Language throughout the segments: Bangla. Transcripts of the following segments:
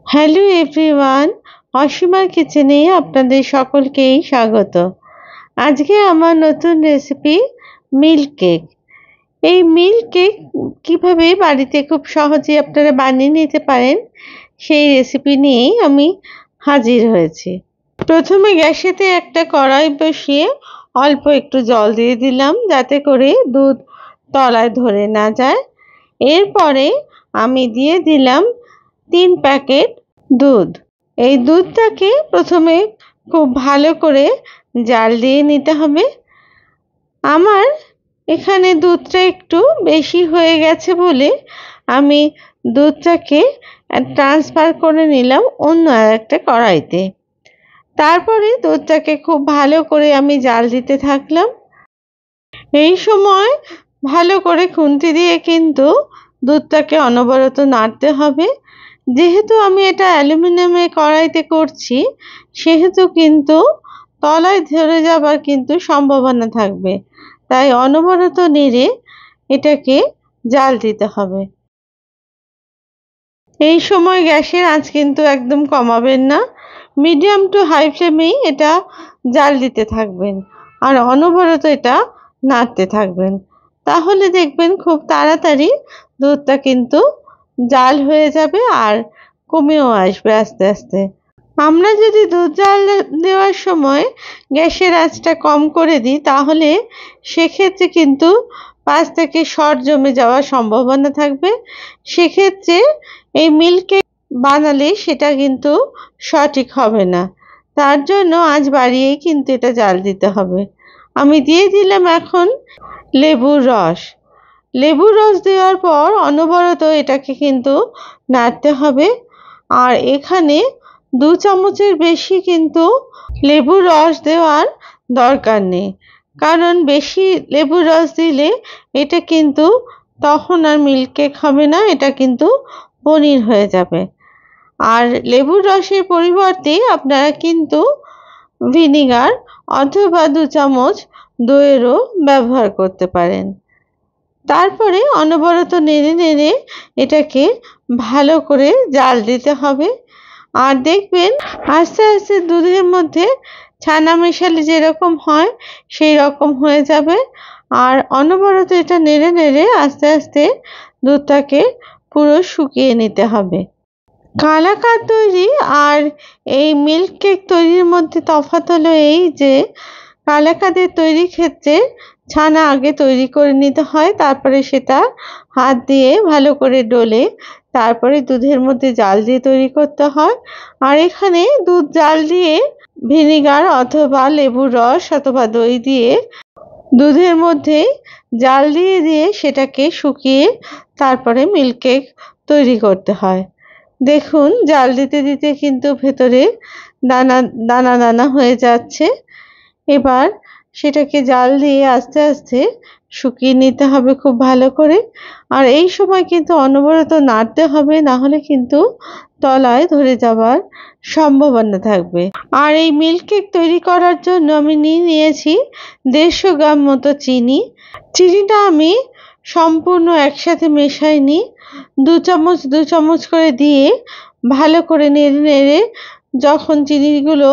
হ্যালো এভরিওয়ান, অসীমার কিচেনে আপনাদের সকলকেই স্বাগত। আজকে আমার নতুন রেসিপি মিল্ক কেক। এই মিল্ক কেক কীভাবে বাড়িতে খুব সহজে আপনারা বানিয়ে নিতে পারেন সেই রেসিপি নিয়েই আমি হাজির হয়েছি। প্রথমে গ্যাসেতে একটা কড়াই বসিয়ে অল্প একটু জল দিয়ে দিলাম যাতে করে দুধ তলায় ধরে না যায়। এরপরে আমি দিয়ে দিলাম 3 প্যাকেট দুধ। এই দুধটাকে প্রথমে খুব ভালো করে জাল দিয়ে নিতে হবে। আমার এখানে দুধটা একটু বেশি হয়ে গেছে বলে আমি দুধটাকে ট্রান্সফার করে নিলাম অন্য আরেকটা কড়াইতে। তারপরে দুধটাকে খুব ভালো করে আমি জাল দিতে থাকলাম। এই সময় ভালো করে খুন্তি দিয়ে কিন্তু দুধটাকে অনবরত নাড়তে হবে। যেহেতু আমি এটা অ্যালুমিনিয়ামের কড়াইতে করছি সেহেতু কিন্তু তলায় ধরে যাবার কিন্তু সম্ভাবনা থাকবে, তাই অনবরত নেড়ে এটাকে জাল দিতে হবে। এই সময় গ্যাসের আঁচ কিন্তু একদম কমাবেন না, মিডিয়াম টু হাই ফ্লেমেই এটা জাল দিতে থাকবেন আর অনবরত এটা নাড়তে থাকবেন। তাহলে দেখবেন খুব তাড়াতাড়ি দুধটা কিন্তু জাল হয়ে যাবে আর কমেও আসবে আস্তে আস্তে। আমরা যদি দুধ জাল দেওয়ার সময় গ্যাসের আঁচটা কম করে দিই তাহলে সেক্ষেত্রে কিন্তু পাশ থেকে শর্ট জমে যাওয়ার সম্ভাবনা থাকবে। সেক্ষেত্রে এই মিল্ক কেক বানালে সেটা কিন্তু সঠিক হবে না। তার জন্য আঁচ বাড়িয়েই কিন্তু এটা জাল দিতে হবে। আমি দিয়ে দিলাম এখন লেবুর রস। লেবুর রস দেওয়ার পর অনবরত এটাকে কিন্তু নাড়তে হবে। আর এখানে 2 চামচের বেশি কিন্তু লেবুর রস দেওয়ার দরকার নেই, কারণ বেশি লেবুর রস দিলে এটা কিন্তু তখন আর মিল্ক কেক হবে না, এটা কিন্তু পনির হয়ে যাবে। আর লেবুর রসের পরিবর্তে আপনারা কিন্তু ভিনিগার অথবা 2 চামচ দইয়েরও ব্যবহার করতে পারেন। তারপরে অনবরত নেড়ে নেড়ে এটাকে ভালো করে জাল দিতে হবে। আর দেখবেন আস্তে আস্তে দুধের মধ্যে ছানা মেশালে যেরকম হয় সেই রকম হয়ে যাবে। আর অনবরত এটা নেড়ে নেড়ে আস্তে আস্তে দুধটাকে পুরো শুকিয়ে নিতে হবে। কালাকাঁদ তৈরি আর এই মিল্ক কেক তৈরির মধ্যে তফাৎ হলো এই যে কালাকাঁদের তৈরির ক্ষেত্রে ছানা আগে তৈরি করে নিতে হয়, তারপরে সেটা হাত দিয়ে ভালো করে ডলে তারপরে দুধের মধ্যে জাল দিয়ে তৈরি করতে হয়। আর এখানে দুধ জাল দিয়ে ভিনিগার অথবা লেবুর রস অথবা দই দিয়ে দুধের মধ্যে জাল দিয়ে দিয়ে সেটাকে শুকিয়ে তারপরে মিল্ক কেক তৈরি করতে হয়। দেখুন জাল দিতে দিতে কিন্তু ভেতরে দানা দানা দানা হয়ে যাচ্ছে। এবার সেটাকে জাল দিয়ে আস্তে আস্তে শুকিয়ে নিতে হবে খুব ভালো করে। আর এই সময় কিন্তু অনবরত নাড়তে হবে, না হলে কিন্তু তলায় ধরে যাওয়ার সম্ভাবনা থাকবে। আর এই মিল্ক কেক তৈরি করার জন্য আমি নিয়েছি 150 গ্রাম মতো চিনি। চিনিটা আমি সম্পূর্ণ একসাথে মেশাইনি, 2 চামচ 2 চামচ করে দিয়ে ভালো করে নেড়ে নেড়ে যখন চিনিগুলো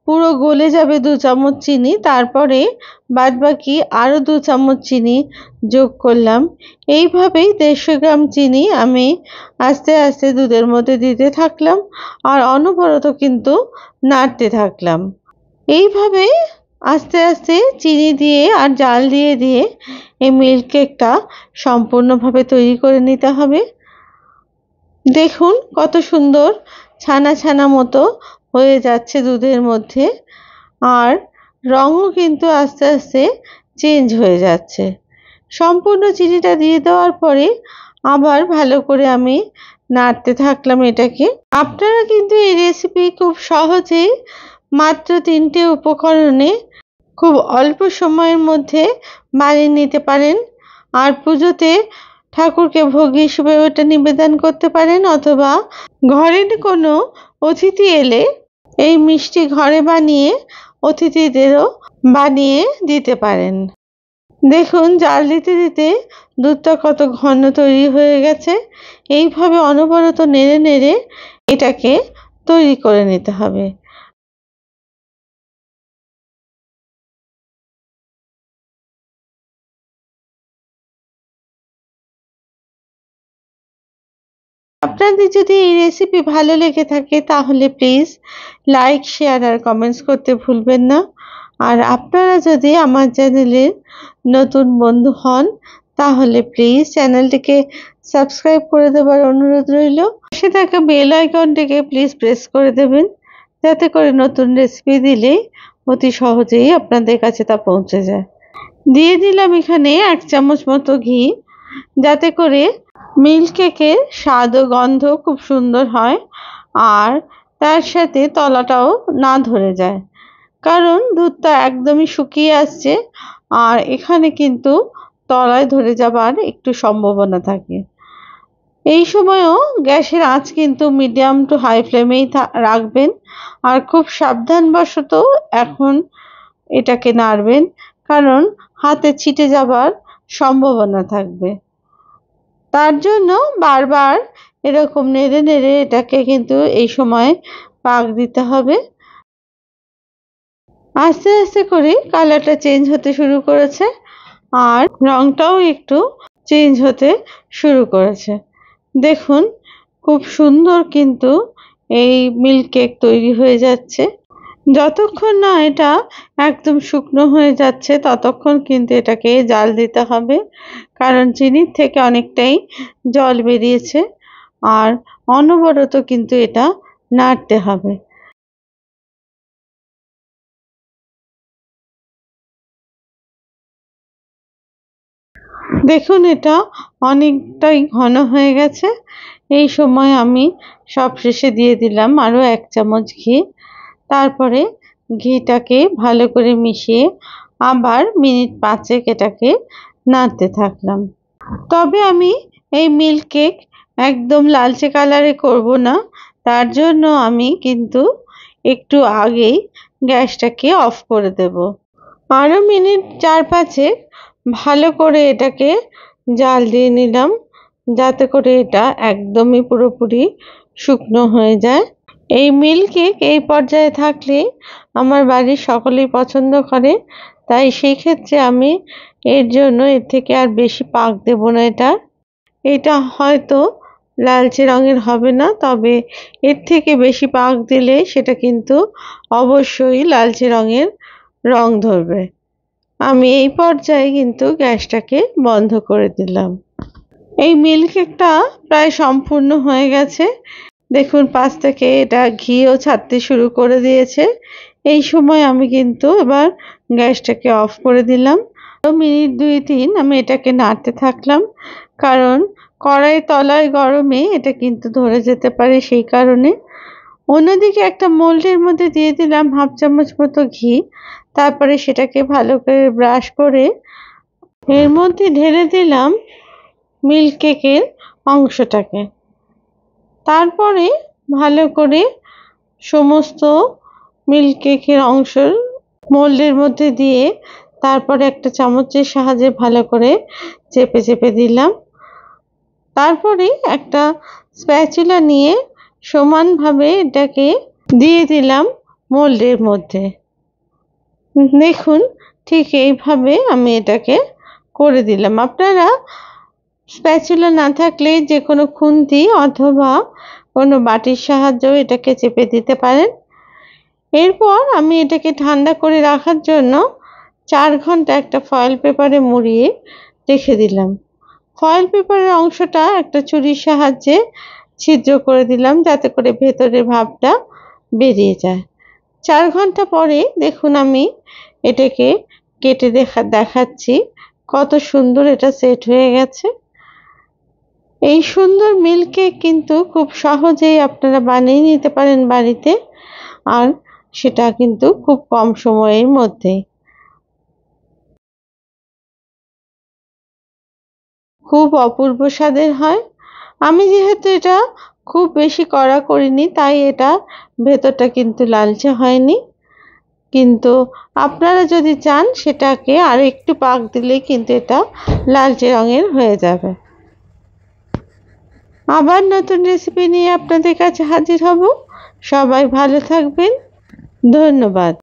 পুরো গলে যাবে 2 চামচ চিনি, তারপরে বাদবাকি আরও 2 চামচ চিনি যোগ করলাম। এইভাবেই 150 গ্রাম চিনি আমি আস্তে আস্তে দুধের মধ্যে দিতে থাকলাম আর অনবরত কিন্তু নাড়তে থাকলাম। এইভাবেই আস্তে আস্তে চিনি দিয়ে আর জাল দিয়ে দিয়ে এই মিল্ক কেকটা সম্পূর্ণভাবে তৈরি করে নিতে হবে। দেখুন কত সুন্দর ছানা ছানা মতো হয়ে যাচ্ছে দুধের মধ্যে, আর রঙও কিন্তু আস্তে আস্তে চেঞ্জ হয়ে যাচ্ছে। সম্পূর্ণ চিনিটা দিয়ে দেওয়ার পরে আবার ভালো করে আমি নাড়তে থাকলাম এটাকে। আপনারা কিন্তু এই রেসিপি খুব সহজেই মাত্র 3টে উপকরণে খুব অল্প সময়ের মধ্যে বানিয়ে নিতে পারেন। আর পুজোতে ঠাকুরকে ভোগ হিসেবে ওটা নিবেদন করতে পারেন, অথবা ঘরে কোনো অতিথি এলে এই মিষ্টি ঘরে বানিয়ে অতিথিদেরও বানিয়ে দিতে পারেন। দেখুন জাল দিতে দিতে দুধটা কত ঘন তৈরি হয়ে গেছে। এইভাবে অনবরত নেড়ে নেড়ে এটাকে তৈরি করে নিতে হবে। আপনাদের যদি এই রেসিপি ভালো লেগে থাকে তাহলে প্লিজ লাইক, শেয়ার আর কমেন্টস করতে ভুলবেন না। আর আপনারা যদি আমার চ্যানেলের নতুন বন্ধু হন তাহলে প্লিজ চ্যানেলটিকে সাবস্ক্রাইব করে দেবার অনুরোধ রইল। পাশে থাকা বেল আইকনটিকে প্লিজ প্রেস করে দেবেন, যাতে করে নতুন রেসিপি দিলে অতি সহজেই আপনাদের কাছে তা পৌঁছে যায়। দিয়ে দিলাম এখানে 1 চামচ মতো ঘি, যাতে করে মিল্ক কেকের স্বাদ ও গন্ধ খুব সুন্দর হয় আর তার সাথে তলাটাও না ধরে যায়, কারণ দুধটা একদমই শুকিয়ে আসছে আর এখানে কিন্তু তলায় ধরে যাবার একটু সম্ভাবনা থাকে। এই সময়ও গ্যাসের আঁচ কিন্তু মিডিয়াম টু হাই ফ্লেমেই রাখবেন আর খুব সাবধানবশত এখন এটাকে নাড়বেন, কারণ হাতে ছিটে যাবার সম্ভাবনা থাকবে। তার জন্য বারবার এরকম নেড়ে নেড়ে এটাকে কিন্তু এই সময় পাক দিতে হবে। আস্তে আস্তে করে কালারটা চেঞ্জ হতে শুরু করেছে আর রংটাও একটু চেঞ্জ হতে শুরু করেছে। দেখুন খুব সুন্দর কিন্তু এই মিল্ক কেক তৈরি হয়ে যাচ্ছে। যতক্ষণ না এটা একদম শুকনো হয়ে যাচ্ছে ততক্ষণ কিন্তু এটাকে জাল দিতে হবে, কারণ চিনির থেকে অনেকটাই জল বেরিয়েছে আর অনবরত কিন্তু এটা নাড়তে হবে। দেখুন এটা অনেকটাই ঘন হয়ে গেছে। এই সময় আমি সবশেষে দিয়ে দিলাম আরও 1 চামচ ঘি। তারপরে ঘিটাকে ভালো করে মিশিয়ে আবার মিনিট 5 এটাকে নাড়তে থাকলাম। তবে আমি এই মিল্ক কেক একদম লালচে কালারে করব না, তার জন্য আমি কিন্তু একটু আগেই গ্যাসটাকে অফ করে দেব। আরও মিনিট 4-5 ভালো করে এটাকে জাল দিয়ে নিলাম, যাতে করে এটা একদমই পুরোপুরি শুকনো হয়ে যায়। এই মিল্ক কেক এই পর্যায়ে থাকলে আমার বাড়ির সকলেই পছন্দ করে, তাই সেই ক্ষেত্রে আমি এর জন্য এর থেকে আর বেশি পাক দেব না। এটা হয়তো লালচে রঙের হবে না, তবে এর থেকে বেশি পাক দিলে সেটা কিন্তু অবশ্যই লালচে রঙের রং ধরবে। আমি এই পর্যায়ে কিন্তু গ্যাসটাকে বন্ধ করে দিলাম। এই মিল্ক কেকটা প্রায় সম্পূর্ণ হয়ে গেছে। দেখুন পাশ থেকে এটা ঘিও ছাড়তে শুরু করে দিয়েছে। এই সময় আমি কিন্তু এবার গ্যাসটাকে অফ করে দিলাম। মিনিট 2-3 আমি এটাকে নাড়তে থাকলাম, কারণ কড়াই তলায় গরমে এটা কিন্তু ধরে যেতে পারে, সেই কারণে। অন্যদিকে একটা মোল্ডের মধ্যে দিয়ে দিলাম 1/2 চামচ মতো ঘি। তারপরে সেটাকে ভালো করে ব্রাশ করে এর মধ্যে ঢেলে দিলাম মিল্ক কেকের অংশটাকে। তারপরে ভালো করে সমস্ত মিল্ক কেকের অংশ মোল্ডের মধ্যে দিয়ে তারপরে একটা চামচের সাহায্যে ভালো করে চেপে চেপে দিলাম। তারপরে একটা স্প্যাচুলা নিয়ে সমানভাবে এটাকে দিয়ে দিলাম মোল্ডের মধ্যে। দেখুন ঠিক এইভাবে আমি এটাকে করে দিলাম। আপনারা স্প্যাচুলা না থাকলে যে কোনো খুন্তি অথবা কোনো বাটির সাহায্যেও এটাকে চেপে দিতে পারেন। এরপর আমি এটাকে ঠান্ডা করে রাখার জন্য 4 ঘন্টা একটা ফয়েল পেপারে মুড়িয়ে রেখে দিলাম। ফয়েল পেপারের অংশটা একটা ছুরির সাহায্যে ছিদ্র করে দিলাম, যাতে করে ভেতরের ভাবটা বেরিয়ে যায়। 4 ঘন্টা পরে দেখুন আমি এটাকে কেটে দেখাচ্ছি কত সুন্দর এটা সেট হয়ে গেছে। এই সুন্দর মিল্ক কেক কিন্তু খুব সহজেই আপনারা বানিয়ে নিতে পারেন বাড়িতে, আর সেটা কিন্তু খুব কম সময়ের মধ্যেই। খুব অপূর্ব স্বাদের হয়। আমি যেহেতু এটা খুব বেশি কড়া করিনি, তাই এটা ভেতরটা কিন্তু লালচে হয়নি। কিন্তু আপনারা যদি চান সেটাকে আর একটু পাক দিলেই কিন্তু এটা লালচে রঙের হয়ে যাবে। আবার নতুন রেসিপি নিয়ে আপনাদের কাছে হাজির হব। সবাই ভালো থাকবেন। ধন্যবাদ।